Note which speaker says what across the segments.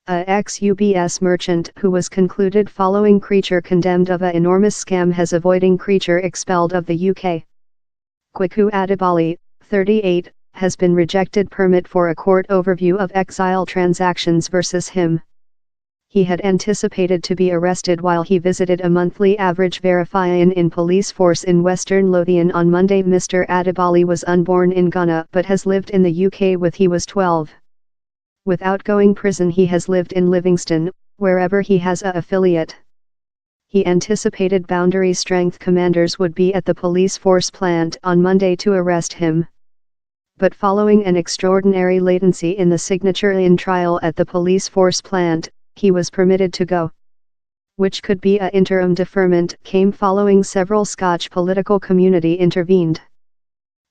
Speaker 1: A ex-UBS merchant who was concluded following creature condemned of a enormous scam has avoiding creature expelled of the UK. Kweku Adoboli, 38, has been rejected permit for a court overview of Exile transactions versus him. He had anticipated to be arrested while he visited a monthly average verifying in police force in Western Lothian on Monday. Mr. Adoboli was unborn in Ghana but has lived in the UK with he was 12. Without going prison he has lived in Livingston, wherever he has a affiliate. He anticipated boundary strength commanders would be at the police force plant on Monday to arrest him. But following an extraordinary latency in the signature-in trial at the police force plant, he was permitted to go. Which could be a interim deferment came following several Scotch political community intervened.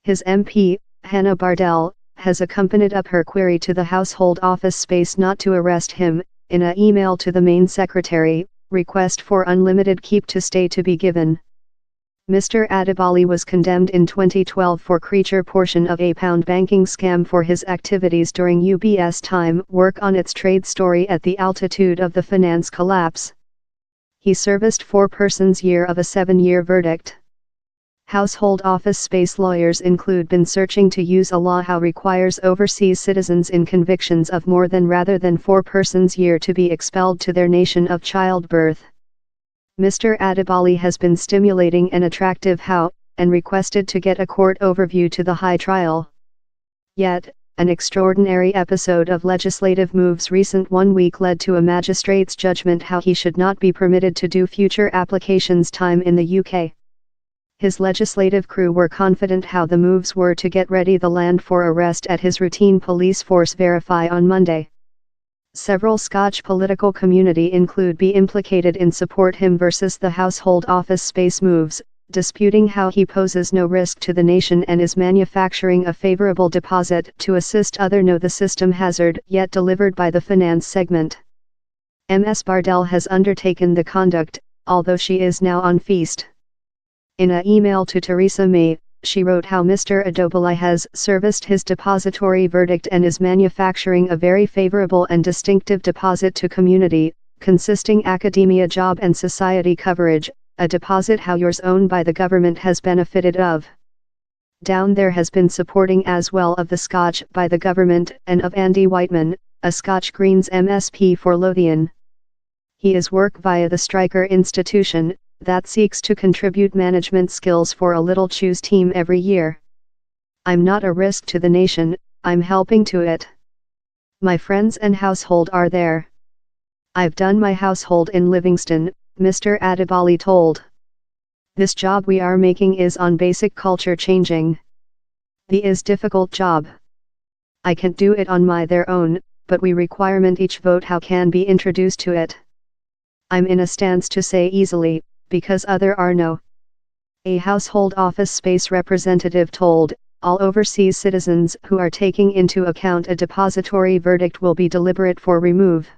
Speaker 1: His MP, Hannah Bardell, has accompanied up her query to the Household Office space not to arrest him. In an email to the main secretary, request for unlimited keep to stay to be given. Mr. Adoboli was condemned in 2012 for creature portion of a pound banking scam for his activities during UBS time work on its trade story at the altitude of the finance collapse. He serviced 4 persons year of a 7-year verdict. Household Office space lawyers include been searching to use a law how requires overseas citizens in convictions of more than rather than 4 persons year to be expelled to their nation of childbirth. Mr. Adoboli has been stimulating an attractive how, and requested to get a court overview to the high trial. Yet, an extraordinary episode of legislative moves recent 1 week led to a magistrate's judgment how he should not be permitted to do future applications time in the UK. His legislative crew were confident how the moves were to get ready the land for arrest at his routine police force verify on Monday. Several Scotch political community include be implicated in support him versus the Household Office space moves, disputing how he poses no risk to the nation and is manufacturing a favourable deposit to assist other know the system hazard yet delivered by the finance segment. Ms. Bardell has undertaken the conduct, although she is now on feast. In an email to Theresa May, she wrote how Mr. Adoboli has serviced his depository verdict and is manufacturing a very favourable and distinctive deposit to community, consisting academia job and society coverage, a deposit how yours owned by the government has benefited of. Down there has been supporting as well of the Scotch by the government and of Andy Whiteman, a Scotch Greens MSP for Lothian. He is work via the Striker Institution, that seeks to contribute management skills for a Little Choose team every year. I'm not a risk to the nation, I'm helping to it. My friends and household are there. I've done my household in Livingston, Mr. Adoboli told. This job we are making is on basic culture changing. The is difficult job. I can't do it on my their own, but we requirement each vote how can be introduced to it. I'm in a stance to say easily, because other are no. A Household Office space representative told, all overseas citizens who are taking into account a depository verdict will be deliberate for remove.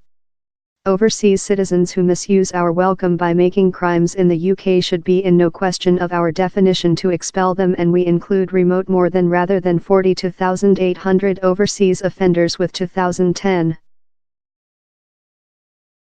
Speaker 1: Overseas citizens who misuse our welcome by making crimes in the UK should be in no question of our definition to expel them, and we include remote more than rather than 42,800 overseas offenders with 2010.